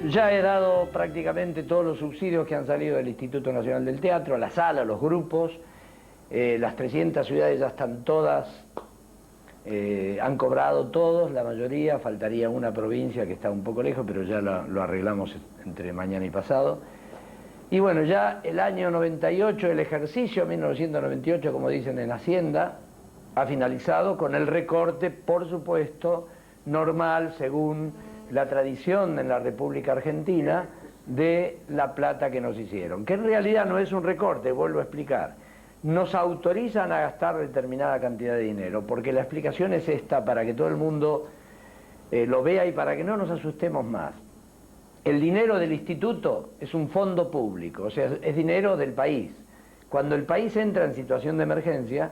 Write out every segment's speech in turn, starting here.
Ya he dado prácticamente todos los subsidios que han salido del Instituto Nacional del Teatro, la sala, los grupos, las 300 ciudades ya están todas, han cobrado todos, la mayoría, faltaría una provincia que está un poco lejos, pero ya lo arreglamos entre mañana y pasado. Y bueno, ya el año 98, el ejercicio 1998, como dicen en Hacienda, ha finalizado con el recorte, por supuesto, normal, según la tradición en la República Argentina, de la plata que nos hicieron. Que en realidad no es un recorte, vuelvo a explicar. Nos autorizan a gastar determinada cantidad de dinero, porque la explicación es esta, para que todo el mundo lo vea y para que no nos asustemos más. El dinero del instituto es un fondo público, o sea, es dinero del país. Cuando el país entra en situación de emergencia,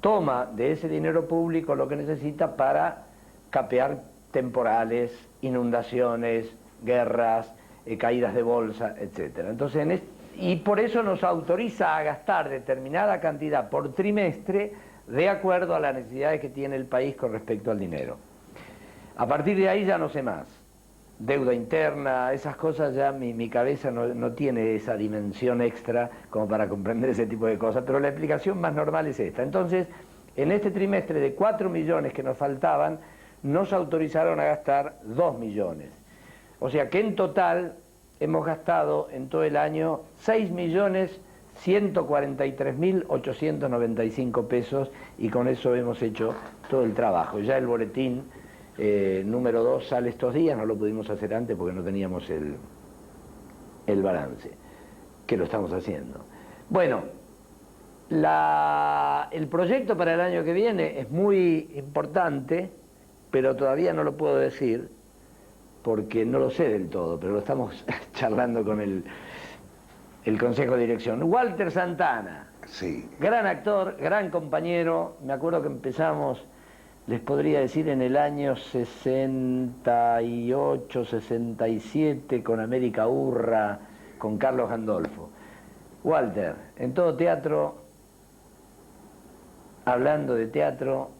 toma de ese dinero público lo que necesita para capear temporales, inundaciones, guerras, caídas de bolsa, etc. Entonces, y por eso nos autoriza a gastar determinada cantidad por trimestre de acuerdo a las necesidades que tiene el país con respecto al dinero. A partir de ahí ya no sé más. Deuda interna, esas cosas ya mi cabeza no tiene esa dimensión extra como para comprender ese tipo de cosas, pero la explicación más normal es esta. Entonces, en este trimestre de 4 millones que nos faltaban, nos autorizaron a gastar 2 millones. O sea que en total hemos gastado en todo el año 6.143.895 pesos y con eso hemos hecho todo el trabajo. Ya el boletín número 2 sale estos días, no lo pudimos hacer antes porque no teníamos el balance, que lo estamos haciendo. Bueno, el proyecto para el año que viene es muy importante, pero todavía no lo puedo decir porque no lo sé del todo, pero lo estamos charlando con el Consejo de Dirección. Walter Santana, sí, gran actor, gran compañero, me acuerdo que empezamos, les podría decir, en el año 68, 67, con América Urra, con Carlos Gandolfo. Walter, en todo teatro, hablando de teatro,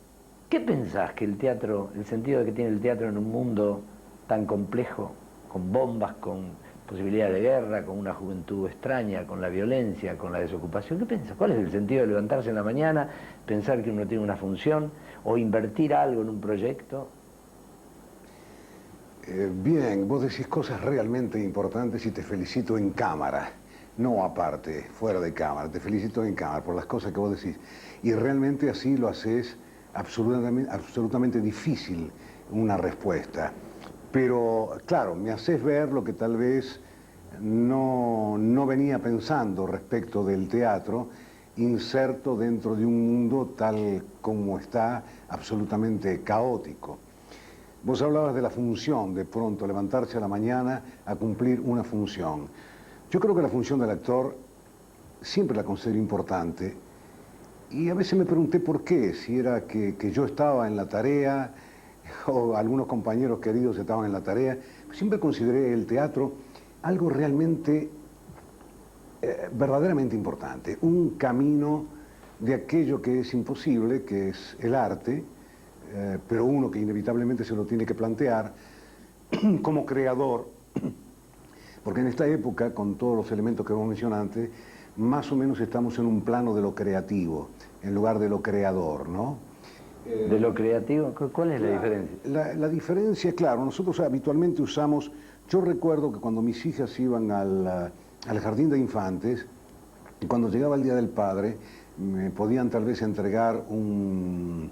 ¿qué pensás que el teatro, el sentido que tiene el teatro en un mundo tan complejo, con bombas, con posibilidades de guerra, con una juventud extraña, con la violencia, con la desocupación? ¿Qué pensás? ¿Cuál es el sentido de levantarse en la mañana, pensar que uno tiene una función o invertir algo en un proyecto? Bien, vos decís cosas realmente importantes y te felicito en cámara, no aparte, fuera de cámara, te felicito en cámara por las cosas que vos decís. Y realmente así lo haces absolutamente difícil una respuesta. Pero claro, me haces ver lo que tal vez no venía pensando respecto del teatro, inserto dentro de un mundo tal como está, absolutamente caótico. Vos hablabas de la función, de pronto levantarse a la mañana a cumplir una función. Yo creo que la función del actor siempre la considero importante y a veces me pregunté por qué, si era que yo estaba en la tarea o algunos compañeros queridos estaban en la tarea. Siempre consideré el teatro algo realmente, verdaderamente importante, un camino de aquello que es imposible, que es el arte, pero uno que inevitablemente se lo tiene que plantear como creador, porque en esta época, con todos los elementos que vos mencionaste, más o menos estamos en un plano de lo creativo, en lugar de lo creador, ¿no? ¿De lo creativo? ¿Cuál es la diferencia? La diferencia, claro, nosotros habitualmente usamos, yo recuerdo que cuando mis hijas iban al jardín de infantes, cuando llegaba el Día del Padre, me podían tal vez entregar un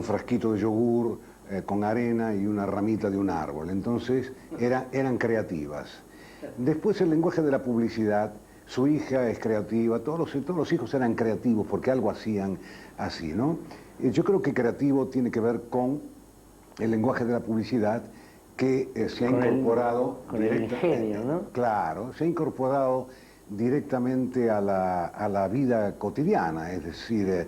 frasquito de yogur con arena y una ramita de un árbol. Entonces eran creativas. Después el lenguaje de la publicidad, su hija es creativa, todos los hijos eran creativos porque algo hacían así, ¿no? Yo creo que creativo tiene que ver con el lenguaje de la publicidad que se ha incorporado... Con el ingenio, ¿no? Claro, se ha incorporado directamente a la vida cotidiana, es decir,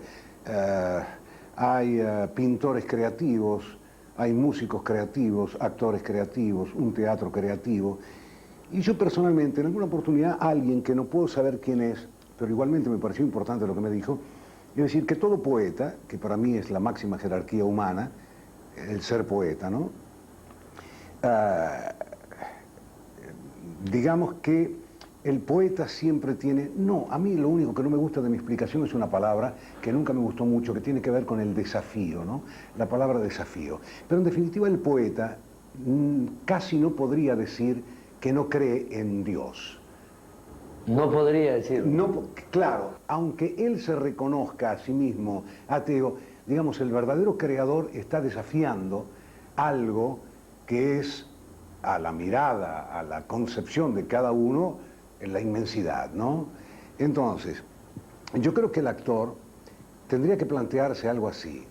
hay pintores creativos, hay músicos creativos, actores creativos, un teatro creativo. Y yo personalmente, en alguna oportunidad, alguien que no puedo saber quién es, pero igualmente me pareció importante lo que me dijo, es decir, que todo poeta, que para mí es la máxima jerarquía humana, el ser poeta, ¿no? digamos que el poeta siempre tiene... No, a mí lo único que no me gusta de mi explicación es una palabra que nunca me gustó mucho, que tiene que ver con el desafío, ¿no? La palabra desafío. Pero en definitiva el poeta casi no podría decir que no cree en Dios. No podría decirlo. No, claro, aunque él se reconozca a sí mismo ateo, digamos, el verdadero creador está desafiando algo que es a la mirada, a la concepción de cada uno, en la inmensidad, ¿no? Entonces, yo creo que el actor tendría que plantearse algo así.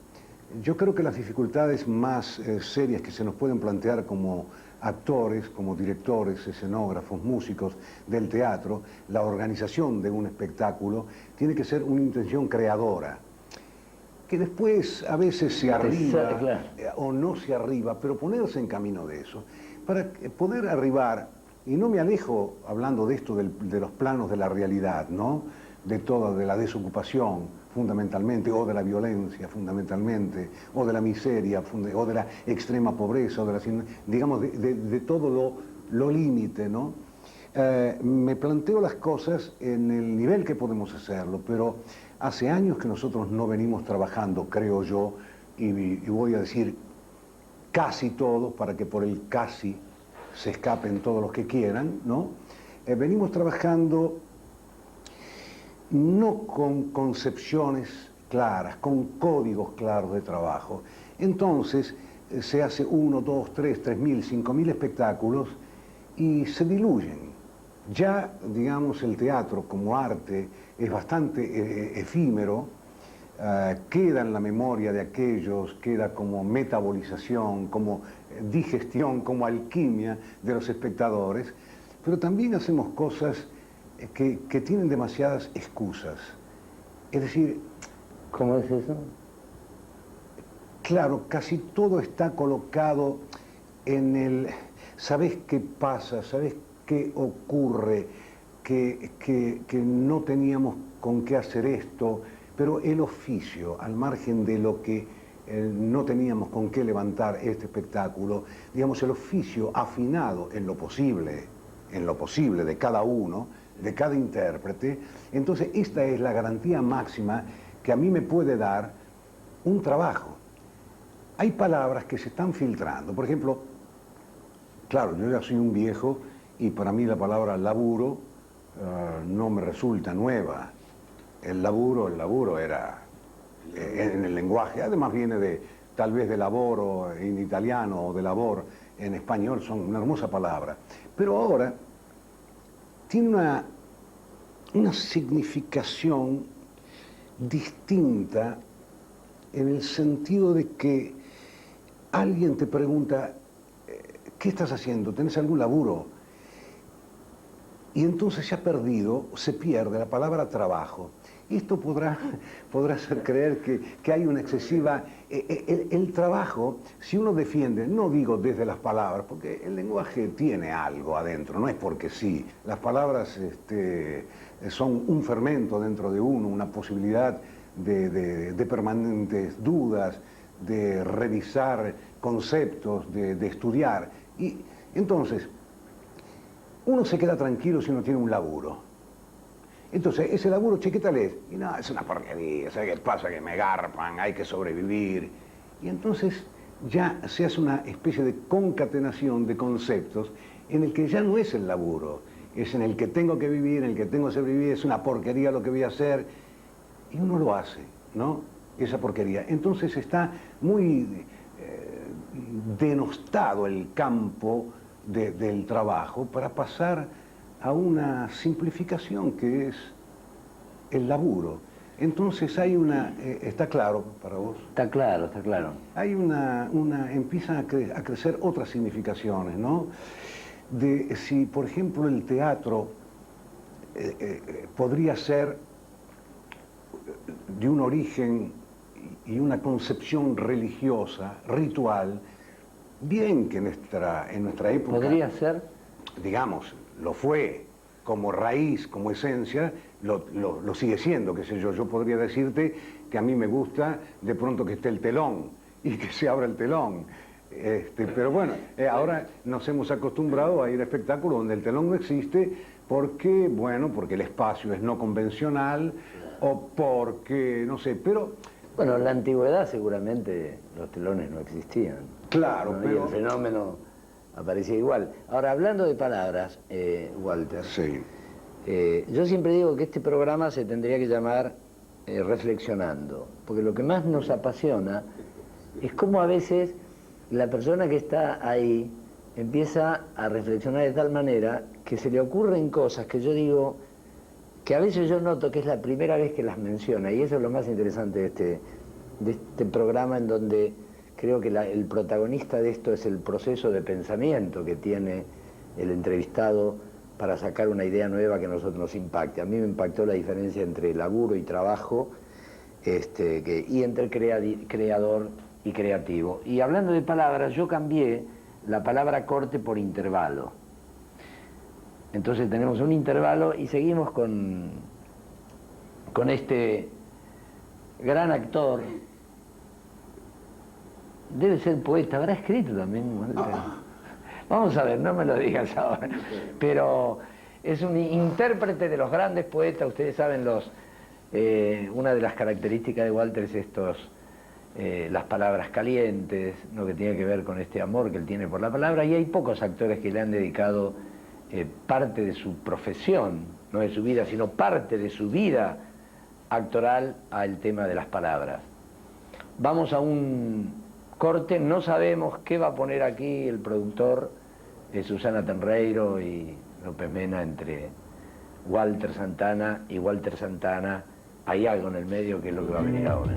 Yo creo que las dificultades más serias que se nos pueden plantear como actores, como directores, escenógrafos, músicos del teatro, la organización de un espectáculo, tiene que ser una intención creadora, que después a veces se arriba o no se arriba, pero ponerse en camino de eso, para poder arribar. Y no me alejo, hablando de esto, de los planos de la realidad, ¿no? De la desocupación, fundamentalmente, o de la violencia, fundamentalmente, o de la miseria, o de la extrema pobreza, o de la, digamos, de todo lo límite, ¿no? Me planteo las cosas en el nivel que podemos hacerlo, pero hace años que nosotros no venimos trabajando, creo yo, y voy a decir casi todos, para que por el casi se escapen todos los que quieran, ¿no? Venimos trabajando no con concepciones claras, con códigos claros de trabajo. Entonces se hace 1, 2, 3, 3.000, 5.000 espectáculos y se diluyen. Ya, digamos, el teatro como arte es bastante efímero, queda en la memoria de aquellos, queda como metabolización, como digestión, como alquimia de los espectadores, pero también hacemos cosas que tienen demasiadas excusas. Es decir... ¿Cómo es eso? Claro, casi todo está colocado en el... ¿Sabés qué pasa? ¿Sabés qué ocurre? Que no teníamos con qué hacer esto, pero el oficio, al margen de lo que no teníamos con qué levantar este espectáculo, digamos, el oficio afinado en lo posible de cada uno, de cada intérprete, entonces esta es la garantía máxima que a mí me puede dar un trabajo. Hay palabras que se están filtrando, por ejemplo, claro, yo ya soy un viejo y para mí la palabra laburo no me resulta nueva. El laburo era en el lenguaje, además viene tal vez de laboro en italiano o de labor en español, son una hermosa palabra. Pero ahora tiene una significación distinta en el sentido de que alguien te pregunta, ¿qué estás haciendo? ¿Tenés algún laburo? Y entonces se pierde la palabra trabajo. Y esto podrá hacer creer que hay una excesiva... El trabajo, si uno defiende, no digo desde las palabras, porque el lenguaje tiene algo adentro, no es porque sí. Las palabras son un fermento dentro de uno, una posibilidad de permanentes dudas, de revisar conceptos, de estudiar. Y entonces, uno se queda tranquilo si uno tiene un laburo. Entonces, ese laburo, che, ¿qué tal es? Y no, es una porquería, ¿sabes qué pasa? Que me garpan, hay que sobrevivir. Y entonces ya se hace una especie de concatenación de conceptos en el que ya no es el laburo, es en el que tengo que vivir, en el que tengo que sobrevivir, es una porquería lo que voy a hacer. Y uno lo hace, ¿no? Esa porquería. Entonces está muy denostado el campo del trabajo para pasar a una simplificación que es el laburo. Entonces hay ¿está claro para vos? Está claro, está claro. Hay empiezan a crecer otras significaciones, ¿no? De si, por ejemplo, el teatro podría ser de un origen y una concepción religiosa, ritual, bien que en nuestra época... ¿Podría ser? Digamos, lo fue como raíz, como esencia, lo sigue siendo, qué sé yo. Yo podría decirte que a mí me gusta de pronto que esté el telón y que se abra el telón. Pero bueno, ahora nos hemos acostumbrado a ir a espectáculos donde el telón no existe porque, bueno, porque el espacio es no convencional o porque, no sé, pero... Bueno, en la antigüedad seguramente los telones no existían. Claro, ¿no? pero... Y el fenómeno aparecía igual. Ahora, hablando de palabras, Walter, Sí. Yo siempre digo que este programa se tendría que llamar Reflexionando, porque lo que más nos apasiona es cómo a veces la persona que está ahí empieza a reflexionar de tal manera que se le ocurren cosas que yo digo, que a veces yo noto que es la primera vez que las menciona, y eso es lo más interesante de este programa, en donde creo que el protagonista de esto es el proceso de pensamiento que tiene el entrevistado para sacar una idea nueva que a nosotros nos impacte. A mí me impactó la diferencia entre laburo y trabajo, y entre creador y creativo. Y hablando de palabras, yo cambié la palabra corte por intervalo. Entonces tenemos un intervalo y seguimos con este gran actor. Debe ser poeta, habrá escrito también. Vamos a ver, no me lo digas ahora. Pero es un intérprete de los grandes poetas. Ustedes saben, una de las características de Walter es las palabras calientes, lo que tiene que ver con este amor que él tiene por la palabra, y hay pocos actores que le han dedicado parte de su profesión, no de su vida, sino parte de su vida actoral al tema de las palabras. Vamos a un corte, no sabemos qué va a poner aquí el productor, Susana Tenreiro y López Mena, entre Walter Santana y Walter Santana. Hay algo en el medio que es lo que va a venir ahora.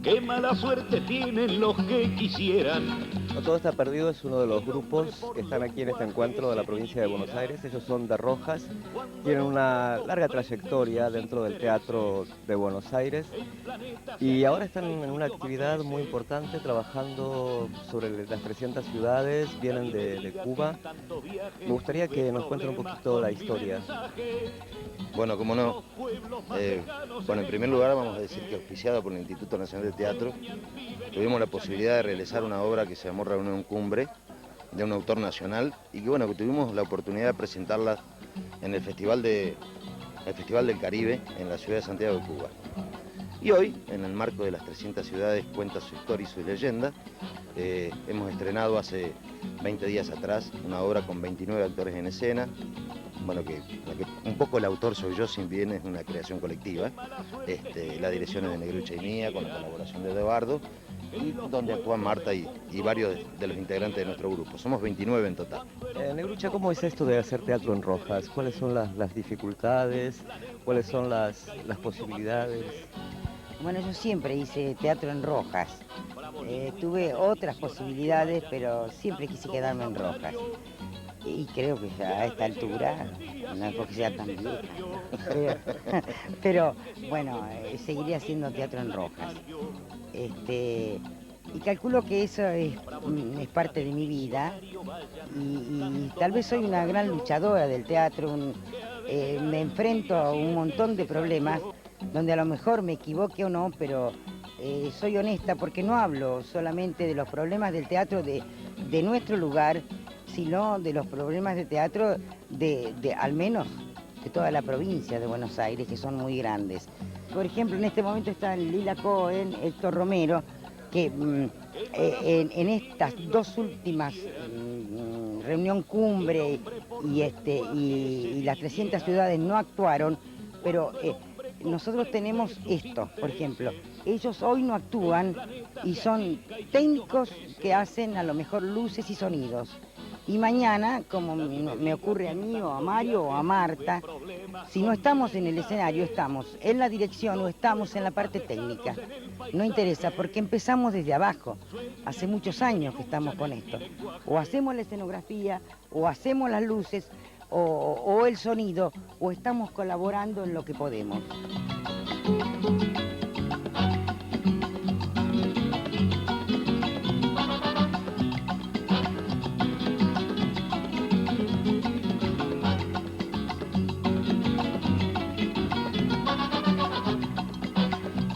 Qué mala suerte tienen los que quisieran. No Todo está perdido es uno de los grupos que están aquí en este encuentro de la provincia de Buenos Aires. Ellos son de Rojas, tienen una larga trayectoria dentro del teatro de Buenos Aires y ahora están en una actividad muy importante trabajando sobre las 300 ciudades, vienen de Cuba. Me gustaría que nos cuenten un poquito la historia. Bueno, cómo no. Bueno, en primer lugar vamos a decir que auspiciado por el Instituto Nacional de Teatro, tuvimos la posibilidad de realizar una obra que se llamó Reunión Cumbre, de un autor nacional, y que bueno, que tuvimos la oportunidad de presentarla en el Festival del Caribe, en la ciudad de Santiago de Cuba. Y hoy, en el marco de las 300 ciudades, cuenta su historia y su leyenda. Hemos estrenado hace 20 días atrás una obra con 29 actores en escena. Bueno, un poco el autor soy yo, si bien es una creación colectiva. La dirección es de Negrucha y mía, con la colaboración de Eduardo, y donde actúan Marta y varios de los integrantes de nuestro grupo. Somos 29 en total. Negrucha, ¿cómo es esto de hacer teatro en Rojas? ¿Cuáles son las dificultades? ¿Cuáles son las posibilidades? Bueno, yo siempre hice teatro en Rojas. Tuve otras posibilidades, pero siempre quise quedarme en Rojas. Y creo que ya a esta altura, no es porque sea tan vieja, creo. Pero bueno, seguiría haciendo teatro en Rojas. Y calculo que eso es parte de mi vida. Y tal vez soy una gran luchadora del teatro. Me enfrento a un montón de problemas donde a lo mejor me equivoque o no, pero soy honesta porque no hablo solamente de los problemas del teatro de nuestro lugar, sino de los problemas de teatro al menos de toda la provincia de Buenos Aires, que son muy grandes. Por ejemplo, en este momento están Lila Cohen, Héctor Romero, que en estas dos últimas reunión cumbre y las 300 ciudades no actuaron, pero nosotros tenemos esto, por ejemplo, ellos hoy no actúan y son técnicos que hacen a lo mejor luces y sonidos. Y mañana, como me ocurre a mí o a Mario o a Marta, si no estamos en el escenario, estamos en la dirección o estamos en la parte técnica. No interesa, porque empezamos desde abajo. Hace muchos años que estamos con esto. O hacemos la escenografía, o hacemos las luces, o el sonido, o estamos colaborando en lo que podemos.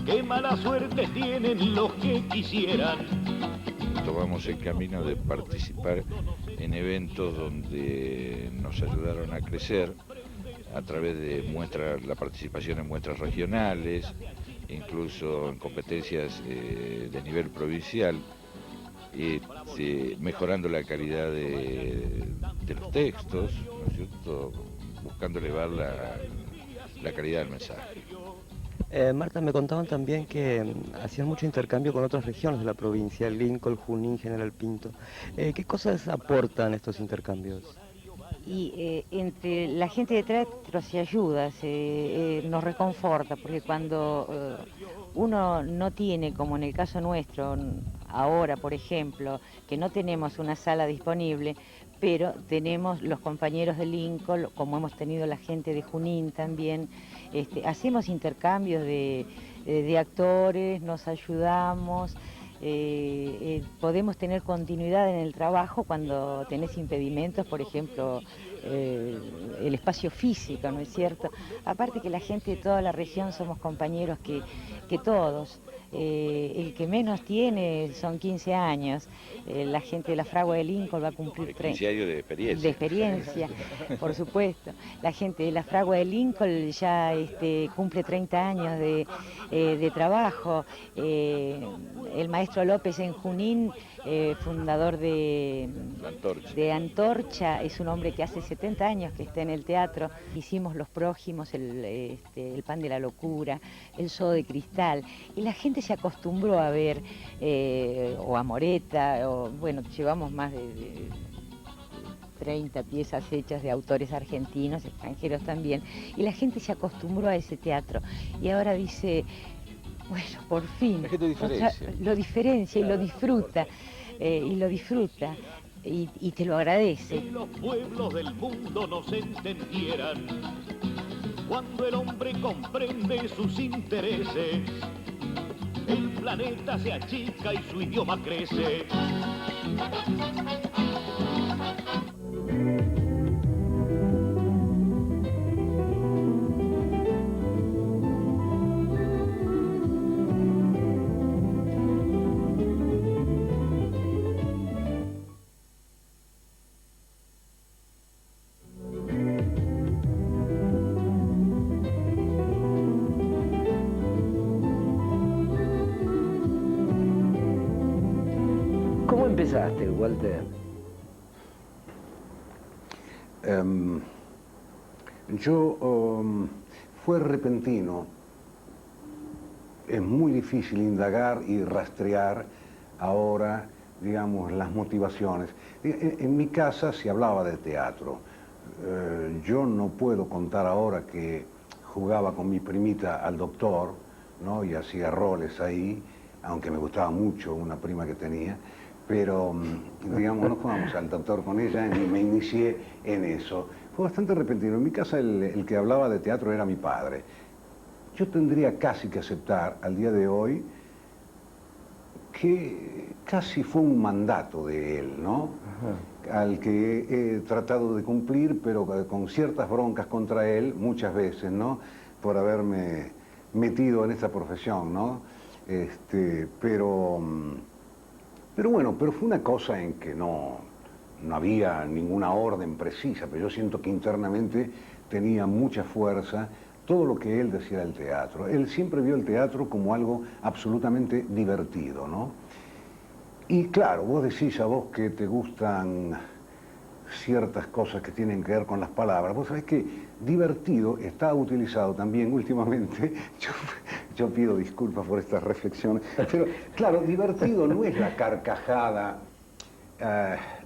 Qué mala suerte tienen los que quisieran. Tomamos el camino de participar en eventos donde nos ayudaron a crecer a través de muestras, la participación en muestras regionales, incluso en competencias de nivel provincial, mejorando la calidad de los textos, ¿no es cierto?, buscando elevar la calidad del mensaje. Marta, me contaban también que hacían mucho intercambio con otras regiones de la provincia, Lincoln, Junín, General Pinto. ¿Qué cosas aportan estos intercambios? Y entre la gente de teatro se ayuda, nos reconforta, porque cuando uno no tiene, como en el caso nuestro, ahora por ejemplo, que no tenemos una sala disponible, pero tenemos los compañeros de Lincoln, como hemos tenido la gente de Junín también, hacemos intercambios de actores, nos ayudamos. Podemos tener continuidad en el trabajo cuando tenés impedimentos, por ejemplo, el espacio físico, ¿no es cierto? Aparte que la gente de toda la región somos compañeros que todos. El que menos tiene son 15 años, la gente de la Fragua de Lincoln va a cumplir 15 años de experiencia. De experiencia, por supuesto. La gente de la Fragua de Lincoln ya cumple 30 años de trabajo. El maestro López en Junín, fundador de Antorcha, es un hombre que hace 70 años que está en el teatro. Hicimos Los Prójimos, el Pan de la Locura, el Zoo de Cristal, y la gente se acostumbró a ver, o a Moreta, o bueno, llevamos más de 30 piezas hechas de autores argentinos, extranjeros también, y la gente se acostumbró a ese teatro, y ahora dice, bueno, por fin, es que te diferencia. Lo diferencia y lo disfruta, y te lo agradece. Si los pueblos del mundo no se entendieran, cuando el hombre comprende sus intereses, el planeta se achica y su idioma crece. ¿Cómo empezaste, Walter? Fue repentino. Es muy difícil indagar y rastrear ahora, digamos, las motivaciones. En mi casa se hablaba de teatro. Yo no puedo contar ahora que jugaba con mi primita al doctor, ¿no?, y hacía roles ahí, aunque me gustaba mucho una prima que tenía, pero, digamos, no jugamos al doctor con ella ni me inicié en eso. Fue bastante repentino. En mi casa el que hablaba de teatro era mi padre. Yo tendría casi que aceptar al día de hoy que casi fue un mandato de él, ¿no? Ajá. Al que he tratado de cumplir, pero con ciertas broncas contra él, muchas veces, ¿no?, por haberme metido en esta profesión, ¿no? Pero bueno, pero fue una cosa en que no había ninguna orden precisa, pero yo siento que internamente tenía mucha fuerza todo lo que él decía del teatro. Él siempre vio el teatro como algo absolutamente divertido, ¿no? Y claro, vos decís a vos que te gustan ciertas cosas que tienen que ver con las palabras. Vos sabés que divertido está utilizado también últimamente. Yo Yo pido disculpas por estas reflexiones, pero claro, divertido no es la carcajada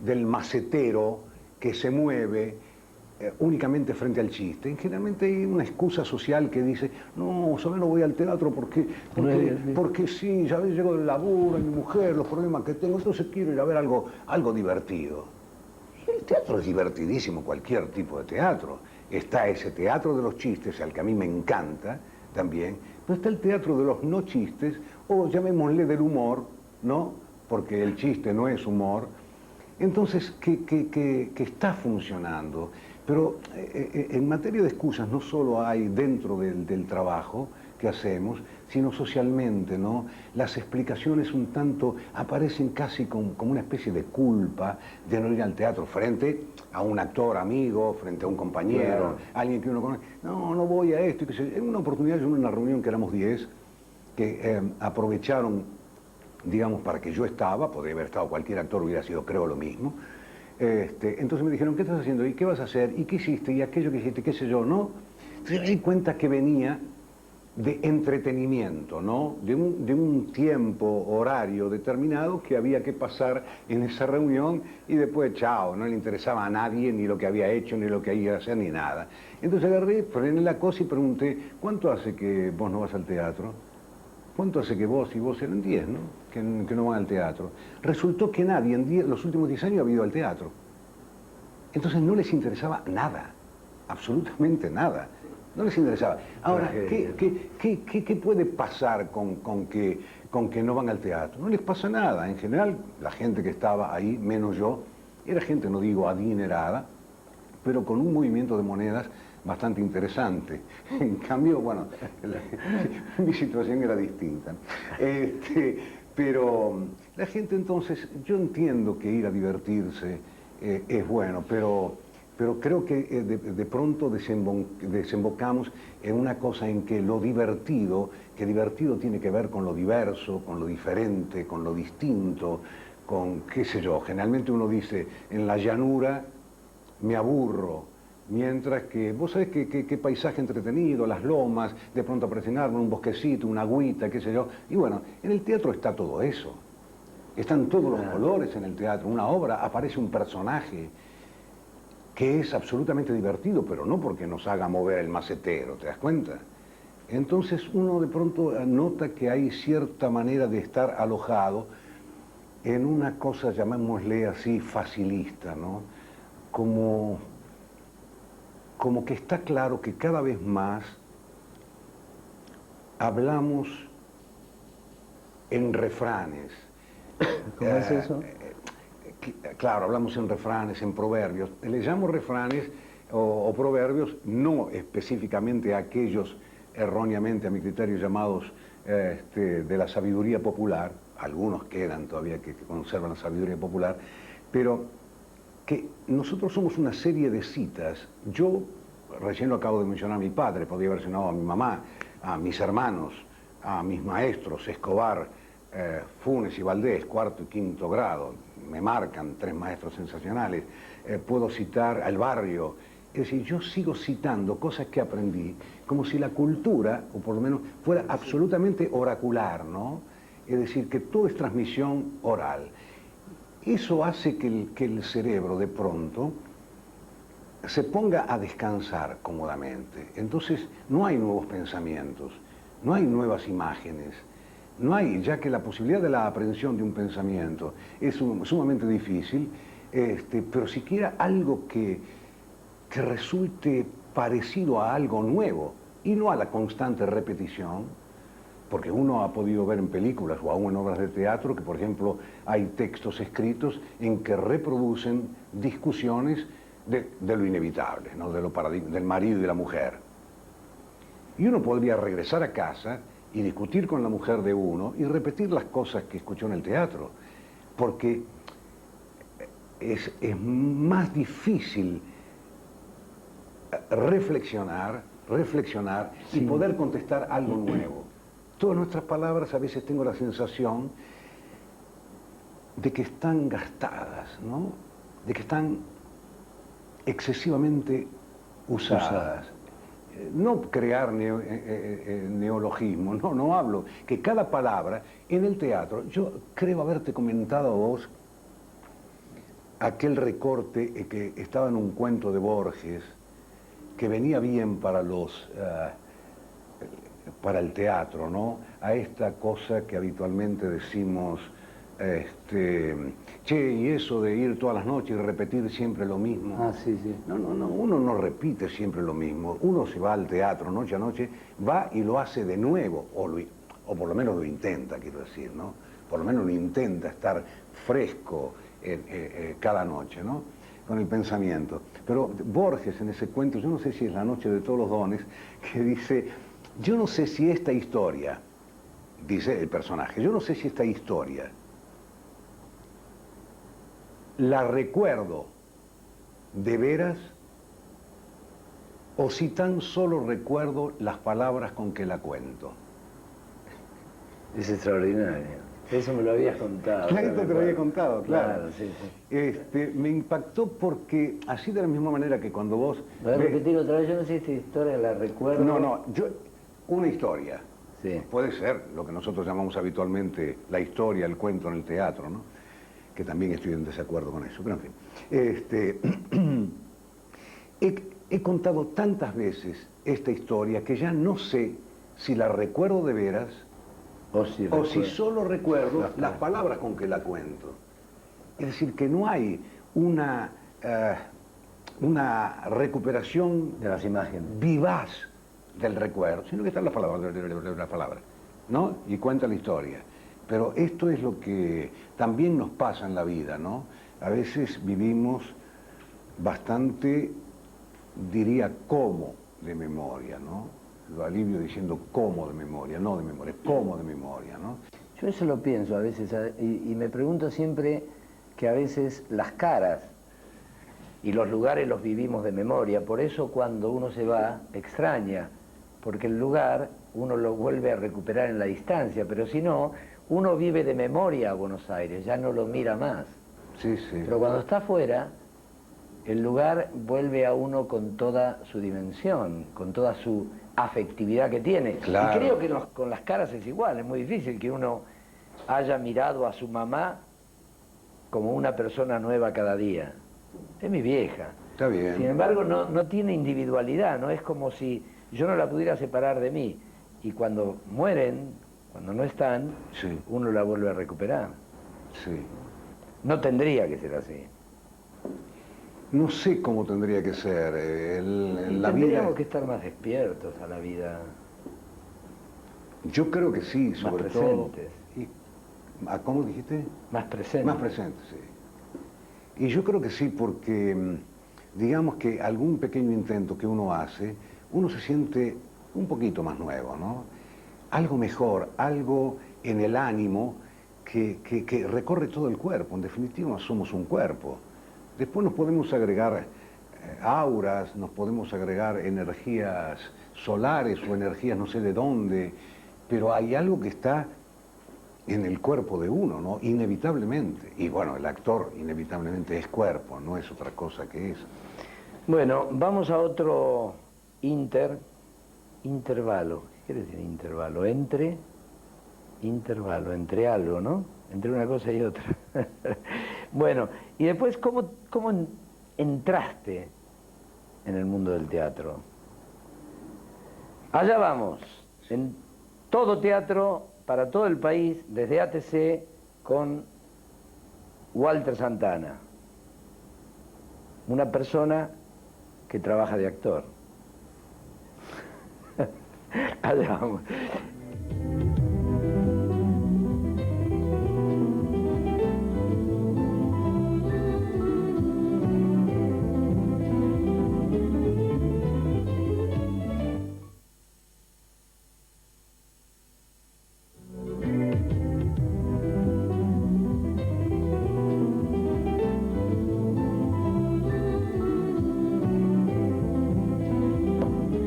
del macetero que se mueve únicamente frente al chiste. Generalmente hay una excusa social que dice, no, ¿sabes? No voy al teatro porque sí, ya ves, llego del laburo, mi mujer, los problemas que tengo, entonces quiero ir a ver algo divertido. Y el teatro es divertidísimo, cualquier tipo de teatro. Está ese teatro de los chistes, al que a mí me encanta también, pero está el teatro de los no chistes, o llamémosle del humor, ¿no? Porque el chiste no es humor. Entonces, que está funcionando. Pero en materia de excusas no solo hay dentro del trabajo que hacemos, sino socialmente, ¿no? Las explicaciones un tanto aparecen casi como una especie de culpa de no ir al teatro frente a un actor amigo, frente a un compañero, claro, alguien que uno conoce. No, no voy a esto. En una oportunidad yo en una reunión que éramos 10, que aprovecharon, digamos, para que yo estaba, podría haber estado cualquier actor, hubiera sido creo lo mismo. Entonces me dijeron, ¿qué estás haciendo? ¿Y qué vas a hacer? ¿Y qué hiciste? ¿Y aquello que hiciste? ¿Qué sé yo? ¿No? Entonces me di cuenta que venía de entretenimiento, ¿no? De un tiempo horario determinado que había que pasar en esa reunión y después, chao, no le interesaba a nadie ni lo que había hecho, ni lo que iba a hacer, ni nada. Entonces agarré, frené la cosa y pregunté, ¿cuánto hace que vos no vas al teatro? ¿Cuánto hace que vos y vos eran 10, ¿no? Que no van al teatro? Resultó que nadie en los últimos 10 años ha ido al teatro. Entonces no les interesaba nada, absolutamente nada. No les interesaba. Ahora, ¿qué puede pasar con que no van al teatro? No les pasa nada. En general, la gente que estaba ahí, menos yo, era gente, no digo adinerada, pero con un movimiento de monedas bastante interesante. En cambio, bueno, mi situación era distinta. Pero la gente entonces, yo entiendo que ir a divertirse es bueno, pero creo que de pronto desembocamos en una cosa en que lo divertido, que divertido tiene que ver con lo diverso, con lo diferente, con lo distinto, con qué sé yo. Generalmente uno dice, en la llanura me aburro, mientras que, vos sabés qué paisaje entretenido, las lomas, de pronto aparecen árboles, un bosquecito, una agüita, qué sé yo. Y bueno, en el teatro está todo eso. Están todos los colores en el teatro. Una obra, aparece un personaje que es absolutamente divertido, pero no porque nos haga mover el macetero, ¿te das cuenta? Entonces uno de pronto nota que hay cierta manera de estar alojado en una cosa, llamémosle así, facilista, ¿no? Como que está claro que cada vez más hablamos en refranes. ¿Cómo es eso? Claro, hablamos en refranes, en proverbios. Le llamo refranes o proverbios, no específicamente a aquellos erróneamente, a mi criterio, llamados de la sabiduría popular. Algunos quedan todavía que conservan la sabiduría popular, pero que nosotros somos una serie de citas. Yo recién lo acabo de mencionar a mi padre, podría haber mencionado a mi mamá, a mis hermanos, a mis maestros, Escobar, Funes y Valdés, cuarto y quinto grado, me marcan 3 maestros sensacionales. Puedo citar al barrio. Es decir, yo sigo citando cosas que aprendí, como si la cultura, o por lo menos, fuera absolutamente oracular, ¿no? Es decir, que todo es transmisión oral. Eso hace que el cerebro, de pronto, se ponga a descansar cómodamente. Entonces, no hay nuevos pensamientos, no hay nuevas imágenes. No hay, ya que la posibilidad de la aprehensión de un pensamiento es sumamente difícil, pero siquiera algo que resulte parecido a algo nuevo y no a la constante repetición, porque uno ha podido ver en películas o aún en obras de teatro que, por ejemplo, hay textos escritos en que reproducen discusiones de lo inevitable, ¿no? Del marido y de la mujer. Y uno podría regresar a casa y discutir con la mujer de uno y repetir las cosas que escuchó en el teatro, porque es más difícil reflexionar y poder contestar algo nuevo. Todas nuestras palabras a veces tengo la sensación de que están gastadas, ¿no? De que están excesivamente usadas. no crear neologismos, no hablo, que cada palabra en el teatro, yo creo haberte comentado a vos aquel recorte que estaba en un cuento de Borges, que venía bien para para el teatro, ¿no? A esta cosa que habitualmente decimos, che, y eso de ir todas las noches y repetir siempre lo mismo. Ah, sí, sí. No, uno no repite siempre lo mismo. Uno se va al teatro noche a noche, va y lo hace de nuevo, o por lo menos lo intenta, quiero decir, ¿no? Por lo menos lo intenta estar fresco cada noche, ¿no? Con el pensamiento. Pero Borges en ese cuento, yo no sé si es La noche de todos los dones, que dice, yo no sé si esta historia, dice el personaje, yo no sé si esta historia la recuerdo de veras o si tan solo recuerdo las palabras con que la cuento. Es extraordinario. Eso me lo habías contado. Claro, te lo había contado, claro. Sí, sí. Me impactó porque, así de la misma manera que cuando vos... ¿Voy a repetir otra vez? Yo no sé si esta historia la recuerdo. No, una historia. Sí. Puede ser lo que nosotros llamamos habitualmente la historia, el cuento en el teatro, ¿no? Que también estoy en desacuerdo con eso, pero en fin. He contado tantas veces esta historia que ya no sé si la recuerdo de veras o si solo recuerdo las palabras con que la cuento. Es decir, que no hay una recuperación de las imágenes vivaz del recuerdo, sino que están las palabras, ¿no? Y cuenta la historia. Pero esto es lo que también nos pasa en la vida, ¿no? A veces vivimos bastante, diría, como de memoria, ¿no? Lo alivio diciendo como de memoria, no de memoria, como de memoria, ¿no? Yo eso lo pienso a veces y me pregunto siempre que a veces las caras y los lugares los vivimos de memoria, por eso cuando uno se va extraña, porque el lugar uno lo vuelve a recuperar en la distancia, pero si no, uno vive de memoria a Buenos Aires, ya no lo mira más. Sí, sí. Pero cuando está afuera, el lugar vuelve a uno con toda su dimensión, con toda su afectividad que tiene. Claro. Y creo que con las caras es igual, es muy difícil que uno haya mirado a su mamá como una persona nueva cada día. Es mi vieja. Está bien. Sin embargo, no tiene individualidad, no es como si yo no la pudiera separar de mí. Y cuando mueren, cuando no están, sí, uno la vuelve a recuperar. Sí. No tendría que ser así. No sé cómo tendría que ser. La tendríamos vida... que estar más despiertos a la vida. Yo creo que sí, sobre más todo. presentes. ¿Cómo dijiste? Más presentes. Más presentes, sí. Y yo creo que sí, porque digamos que algún pequeño intento que uno hace, uno se siente un poquito más nuevo, ¿no? Algo mejor, algo en el ánimo que recorre todo el cuerpo. En definitiva, somos un cuerpo. Después nos podemos agregar auras, nos podemos agregar energías solares o energías no sé de dónde, pero hay algo que está en el cuerpo de uno, ¿no? Inevitablemente. Y bueno, el actor inevitablemente es cuerpo, no es otra cosa que eso. Bueno, vamos a otro intervalo. ¿Qué quiere decir intervalo? Intervalo, entre algo, ¿no? Entre una cosa y otra. Bueno, y después, ¿cómo entraste en el mundo del teatro? Allá vamos, en todo teatro, para todo el país, desde ATC, con Walter Santana, una persona que trabaja de actor. Allá vamos.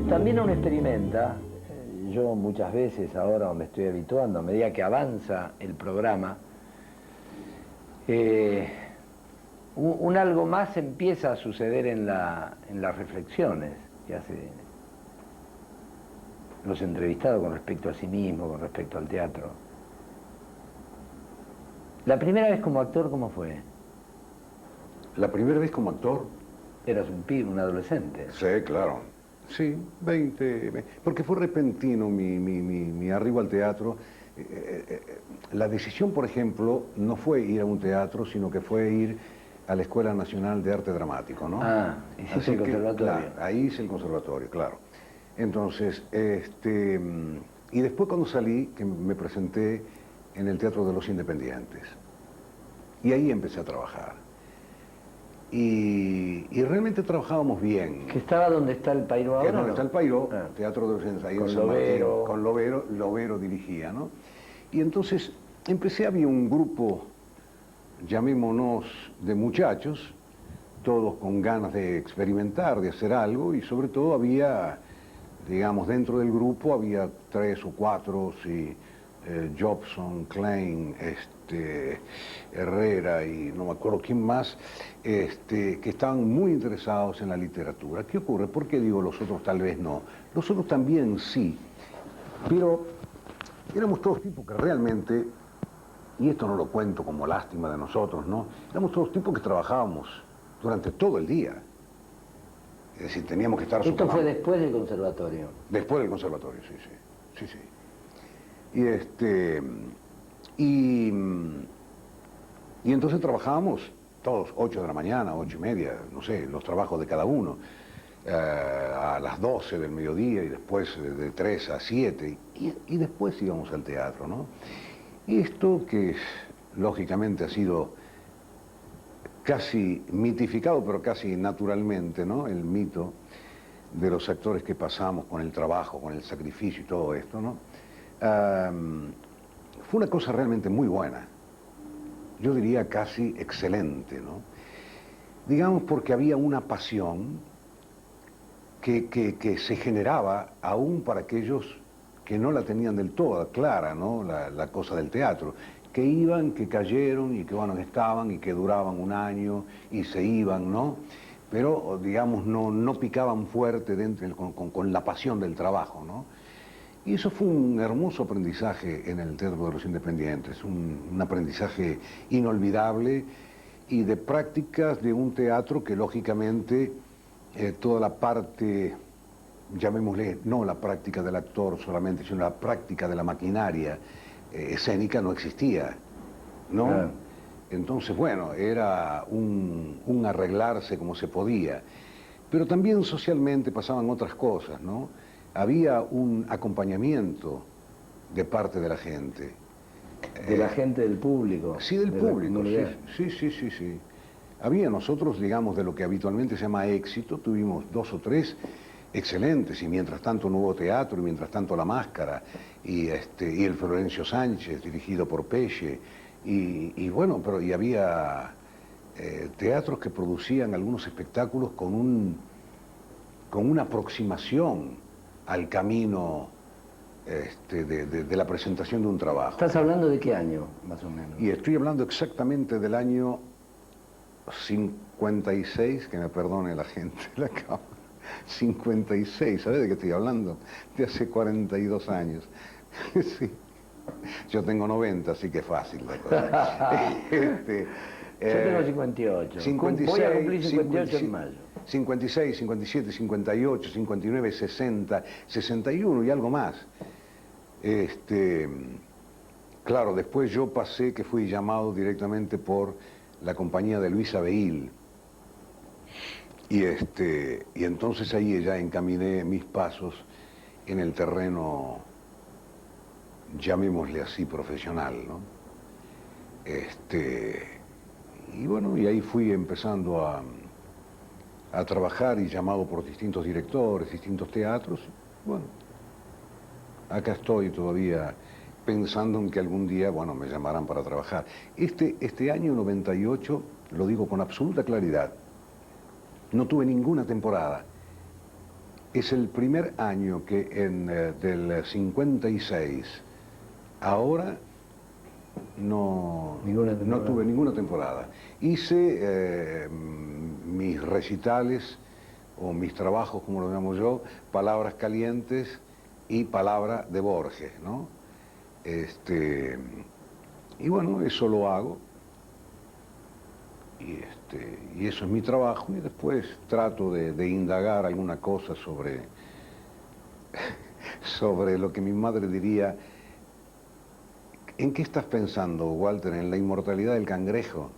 También uno experimenta, yo muchas veces ahora me estoy habituando, a medida que avanza el programa, un algo más empieza a suceder en las reflexiones que hace los entrevistados con respecto a sí mismo, con respecto al teatro. ¿La primera vez como actor cómo fue? La primera vez como actor... Eras un pibe, un adolescente. Sí, claro. Sí, 20... Porque fue repentino mi arribo al teatro. La decisión, por ejemplo, no fue ir a un teatro, sino que fue ir a la Escuela Nacional de Arte Dramático, ¿no? Ah, hiciste el conservatorio. Claro, ahí hice el conservatorio, claro. Entonces, y después cuando salí, que me presenté en el Teatro de los Independientes. Y ahí empecé a trabajar. Y realmente trabajábamos bien. ¿Que estaba donde está el Pairo ahora? Que donde está el Pairo, Ah. Teatro de los Ensayos. Con Lovero. Con Lovero dirigía, ¿no? Y entonces había un grupo, llamémonos, de muchachos, todos con ganas de experimentar, de hacer algo, y sobre todo había, digamos, dentro del grupo había 3 o 4, sí, Jobson, Klein, Herrera y no me acuerdo quién más, que estaban muy interesados en la literatura. ¿Qué ocurre? ¿Por qué digo los otros tal vez no? Los otros también sí, pero éramos todos tipos que realmente, y esto no lo cuento como lástima de nosotros, ¿no? Éramos todos tipos que trabajábamos durante todo el día. Es decir, teníamos que estar... ¿Esto fue después del conservatorio? Después del conservatorio, sí. Y entonces trabajábamos todos, 8 de la mañana, 8:30, no sé, los trabajos de cada uno, a las 12 del mediodía y después de 3 a 7, y después íbamos al teatro, ¿no? Y esto que lógicamente ha sido casi mitificado, pero casi naturalmente, ¿no? El mito de los actores que pasamos con el trabajo, con el sacrificio y todo esto, ¿no? Fue una cosa realmente muy buena, yo diría casi excelente, ¿no? Digamos porque había una pasión que se generaba aún para aquellos que no la tenían del todo clara, ¿no? La cosa del teatro, que iban, que cayeron y que bueno, estaban y que duraban un año y se iban, ¿no? Pero digamos no picaban fuerte dentro con la pasión del trabajo, ¿no? Y eso fue un hermoso aprendizaje en el Teatro de los Independientes, un aprendizaje inolvidable y de prácticas de un teatro que lógicamente toda la parte, llamémosle, no la práctica del actor solamente, sino la práctica de la maquinaria escénica no existía, ¿no? Claro. Entonces, bueno, era un arreglarse como se podía, pero también socialmente pasaban otras cosas, ¿no? Había un acompañamiento de parte de la gente. De la gente del público. Sí, del de la público, comunidad. sí. Había nosotros, digamos, de lo que habitualmente se llama éxito, tuvimos 2 o 3 excelentes, y mientras tanto no hubo teatro, y mientras tanto La Máscara, y el Florencio Sánchez, dirigido por Pesce, y bueno, pero y había teatros que producían algunos espectáculos con una aproximación al camino de la presentación de un trabajo. ¿Estás hablando de qué año, más o menos? Y estoy hablando exactamente del año 56, que me perdone la gente de la cámara, 56, ¿sabes de qué estoy hablando? De hace 42 años. Sí. Yo tengo 90, así que es fácil la cosa. Yo tengo 58. 56, Voy a cumplir 58 en mayo. 56, 57, 58, 59, 60, 61 y algo más. Claro, después yo pasé que fui llamado directamente por la compañía de Luis Abeil. Y entonces ahí ya encaminé mis pasos en el terreno, llamémosle así, profesional, ¿no? Y bueno, y ahí fui empezando a trabajar y llamado por distintos directores, distintos teatros. Bueno, acá estoy todavía pensando en que algún día, bueno, me llamarán para trabajar. Este año 98, lo digo con absoluta claridad, no tuve ninguna temporada. Es el primer año que del 56 ahora no tuve ninguna temporada. Hice mis recitales o mis trabajos, como lo llamo yo, palabras calientes y palabra de Borges, ¿no? Y bueno, eso lo hago. Y eso es mi trabajo, y después trato de indagar alguna cosa sobre lo que mi madre diría. ¿En qué estás pensando, Walter? ¿En la inmortalidad del cangrejo?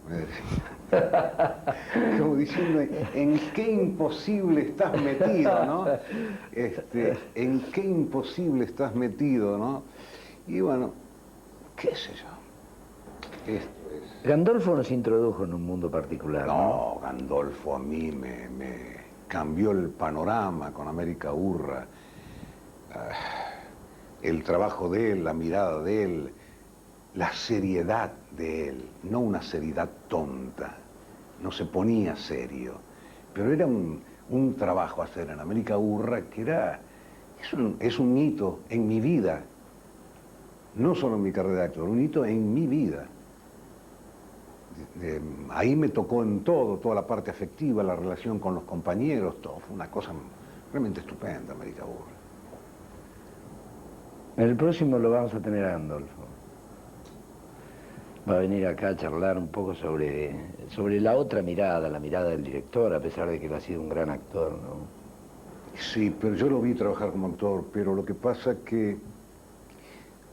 Como diciendo, ¿en qué imposible estás metido, no? ¿En qué imposible estás metido, no? Y bueno, qué sé yo. Gandolfo nos introdujo en un mundo particular, ¿no? No, Gandolfo a mí me cambió el panorama con América Urra. El trabajo de él, la mirada de él, la seriedad de él, no una seriedad tonta, no se ponía serio, pero era un trabajo a hacer en América Urra que es un hito en mi vida, no solo en mi carrera de actor, un hito en mi vida. Ahí me tocó en todo, toda la parte afectiva, la relación con los compañeros, todo, fue una cosa realmente estupenda, América Urra. En el próximo lo vamos a tener a Gandolfo. Va a venir acá a charlar un poco sobre la otra mirada, la mirada del director, a pesar de que él ha sido un gran actor, ¿no? Sí, pero yo lo vi trabajar como actor, pero lo que pasa es que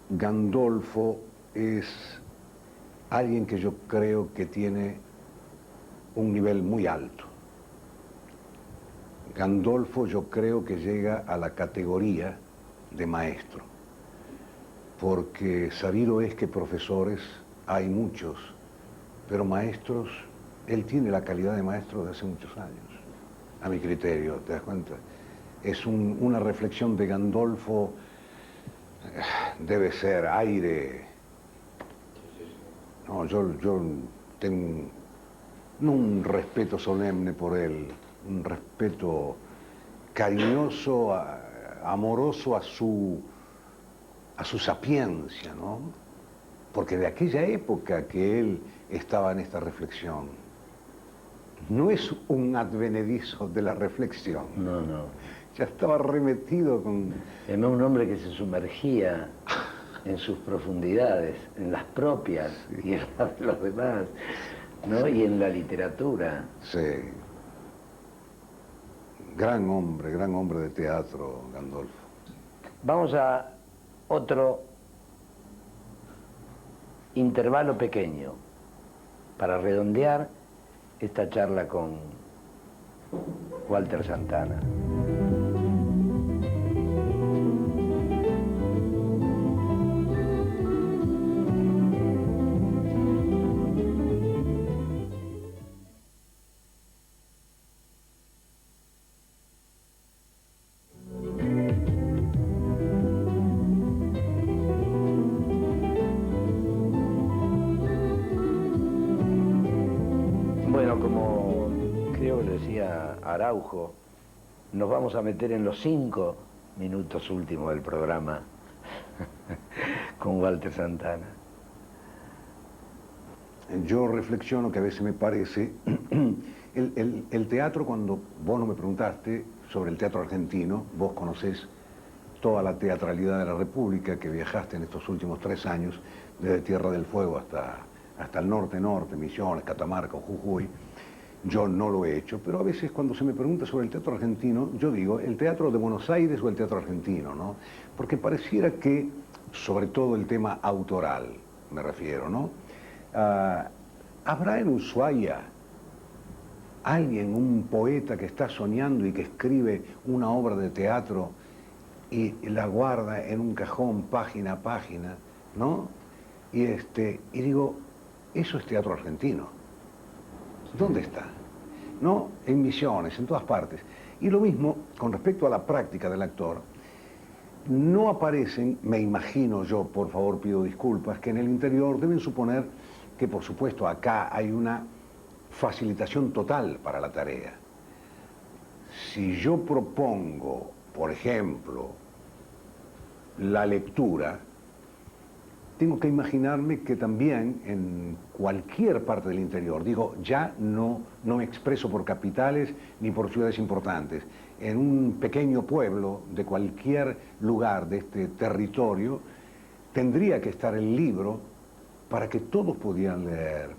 Gandolfo es alguien que yo creo que tiene un nivel muy alto. Gandolfo yo creo que llega a la categoría de maestro, porque sabido es que profesores hay muchos, pero maestros, él tiene la calidad de maestro de hace muchos años, a mi criterio, ¿te das cuenta? Es una reflexión de Gandolfo, debe ser aire. No, yo tengo no un respeto solemne por él, un respeto cariñoso, amoroso a su sapiencia, ¿no? Porque de aquella época que él estaba en esta reflexión, no es un advenedizo de la reflexión. No, no. Ya estaba remetido con... Además, un hombre que se sumergía en sus profundidades, en las propias y en las de los demás, ¿no? Y en la literatura. Sí. Gran hombre de teatro, Gandolfo. Vamos a otro intervalo pequeño para redondear esta charla con Walter Santana. Bueno, como creo que decía Araujo, nos vamos a meter en los 5 minutos últimos del programa con Walter Santana. Yo reflexiono que a veces me parece, el teatro, cuando vos no me preguntaste sobre el teatro argentino, vos conocés toda la teatralidad de la República, que viajaste en estos últimos 3 años, desde Tierra del Fuego hasta el norte, Misiones, Catamarca o Jujuy. Yo no lo he hecho, pero a veces cuando se me pregunta sobre el teatro argentino, yo digo, ¿el teatro de Buenos Aires o el teatro argentino, no? Porque pareciera que, sobre todo el tema autoral, me refiero, ¿no? ¿Habrá en Ushuaia alguien, un poeta que está soñando y que escribe una obra de teatro y la guarda en un cajón página a página, ¿no? Y digo, eso es teatro argentino. ¿Dónde está? No, en Misiones, en todas partes. Y lo mismo con respecto a la práctica del actor. No aparecen, me imagino yo, por favor pido disculpas, que en el interior deben suponer que por supuesto acá hay una facilitación total para la tarea. Si yo propongo, por ejemplo, la lectura, tengo que imaginarme que también en cualquier parte del interior, digo, ya no me expreso por capitales ni por ciudades importantes, en un pequeño pueblo de cualquier lugar de este territorio, tendría que estar el libro para que todos pudieran leer.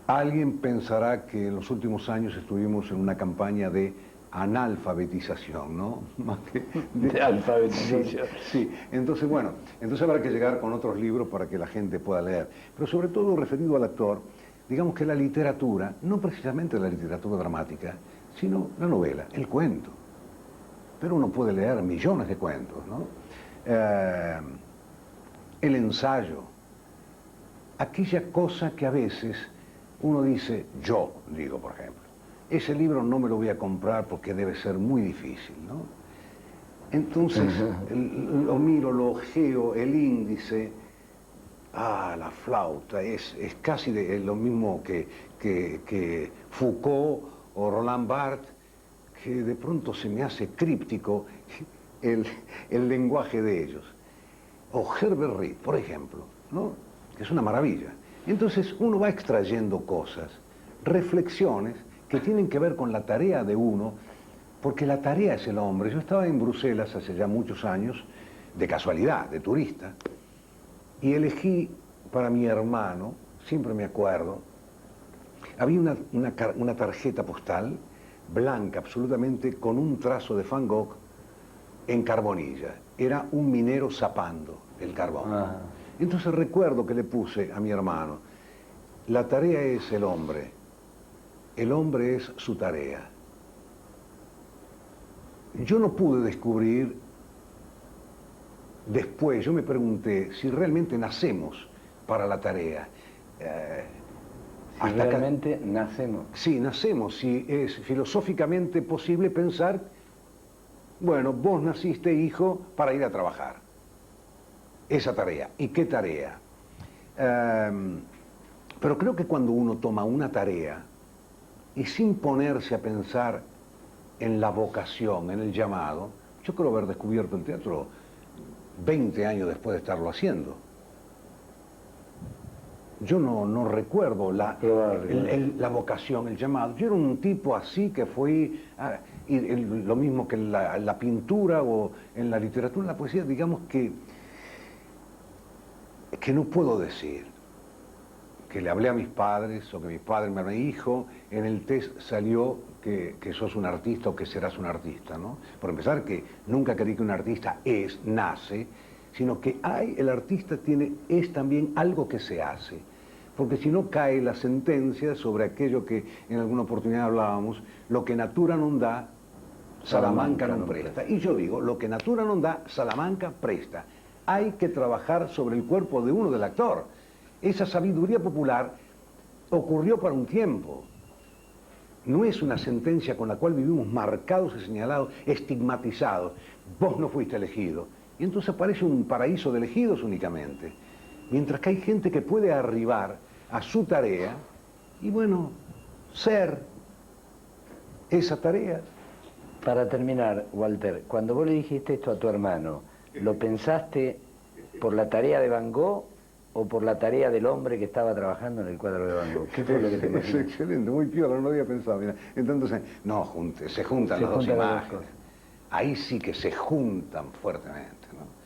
Alguien pensará que en los últimos años estuvimos en una campaña de analfabetización, ¿no? Más que de alfabetización. Sí, entonces bueno, entonces habrá que llegar con otros libros para que la gente pueda leer. Pero sobre todo referido al actor, digamos que la literatura, no precisamente la literatura dramática, sino la novela, el cuento. Pero uno puede leer millones de cuentos, ¿no? El ensayo, aquella cosa que a veces uno dice, yo digo, por ejemplo, ese libro no me lo voy a comprar porque debe ser muy difícil, ¿no? Entonces, lo miro, lo ojeo, el índice, la flauta, es casi lo mismo que Foucault o Roland Barthes, que de pronto se me hace críptico el lenguaje de ellos. O Herbert Reed, por ejemplo, ¿no? Que es una maravilla. Entonces uno va extrayendo cosas, reflexiones que tienen que ver con la tarea de uno, porque la tarea es el hombre. Yo estaba en Bruselas hace ya muchos años, de casualidad, de turista, y elegí para mi hermano, siempre me acuerdo, había una tarjeta postal blanca absolutamente con un trazo de Van Gogh en carbonilla. Era un minero zapando el carbón. Entonces recuerdo que le puse a mi hermano, la tarea es el hombre es su tarea. Yo no pude descubrir después, yo me pregunté si realmente nacemos para la tarea. ¿Realmente nacemos? Sí, nacemos, si es filosóficamente posible pensar, bueno, vos naciste, hijo, para ir a trabajar. Esa tarea. ¿Y qué tarea? Pero creo que cuando uno toma una tarea y sin ponerse a pensar en la vocación, en el llamado, yo creo haber descubierto el teatro 20 años después de estarlo haciendo. Yo no recuerdo la vocación, el llamado. Yo era un tipo así que fui, lo mismo que en la pintura o en la literatura, en la poesía, digamos que no puedo decir que le hablé a mis padres o que mis padres me han hijo, en el test salió que sos un artista o que serás un artista, ¿no? Por empezar, que nunca creí que un artista nace, sino que el artista es también algo que se hace. Porque si no cae la sentencia sobre aquello que en alguna oportunidad hablábamos, lo que natura non dà, Salamanca non presta. Y yo digo, lo que natura non dà, Salamanca presta. Hay que trabajar sobre el cuerpo de uno, del actor. Esa sabiduría popular ocurrió para un tiempo. No es una sentencia con la cual vivimos marcados y señalados, estigmatizados. Vos no fuiste elegido. Y entonces aparece un paraíso de elegidos únicamente. Mientras que hay gente que puede arribar a su tarea y, bueno, ser esa tarea. Para terminar, Walter, cuando vos le dijiste esto a tu hermano, ¿lo pensaste por la tarea de Van Gogh o por la tarea del hombre que estaba trabajando en el cuadro de Van Gogh? ¿Qué fue lo que te imaginaste? Es excelente, muy piola, no lo había pensado. Mira. Entonces, se juntan las dos imágenes. Ahí sí que se juntan fuertemente, ¿no?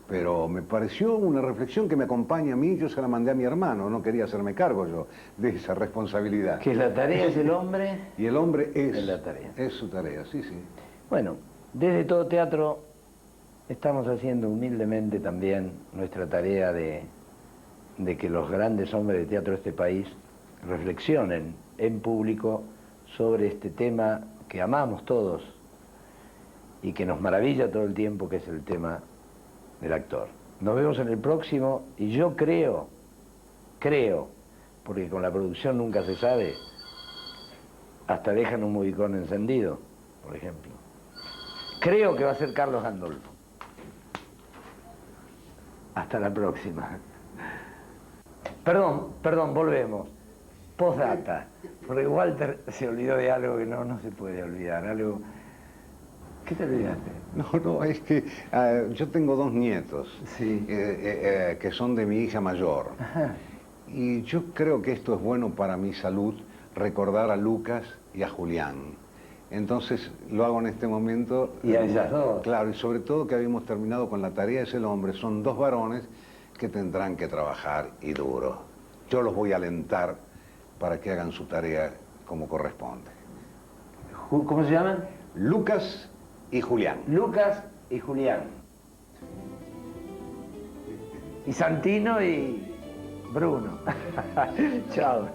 Pero me pareció una reflexión que me acompaña a mí, yo se la mandé a mi hermano, no quería hacerme cargo yo de esa responsabilidad. Que la tarea es el hombre. Y el hombre es la tarea. Es su tarea, sí, sí. Bueno, desde Todo Teatro estamos haciendo humildemente también nuestra tarea de que los grandes hombres de teatro de este país reflexionen en público sobre este tema que amamos todos y que nos maravilla todo el tiempo, que es el tema del actor. Nos vemos en el próximo y yo creo, porque con la producción nunca se sabe, hasta dejan un movicón encendido, por ejemplo. Creo que va a ser Carlos Gandolfo. Hasta la próxima. Perdón, volvemos. Postdata, porque Walter se olvidó de algo que no se puede olvidar, algo... ¿Qué te olvidaste? No, es que yo tengo 2 nietos Sí. que son de mi hija mayor. Ajá. Y yo creo que esto es bueno para mi salud, recordar a Lucas y a Julián. Entonces lo hago en este momento. Y a ellas dos. Claro, y sobre todo que habíamos terminado con la tarea de ser hombre. Son 2 varones que tendrán que trabajar y duro. Yo los voy a alentar para que hagan su tarea como corresponde. ¿Cómo se llaman? Lucas y Julián. Lucas y Julián. Y Santino y Bruno. Chao.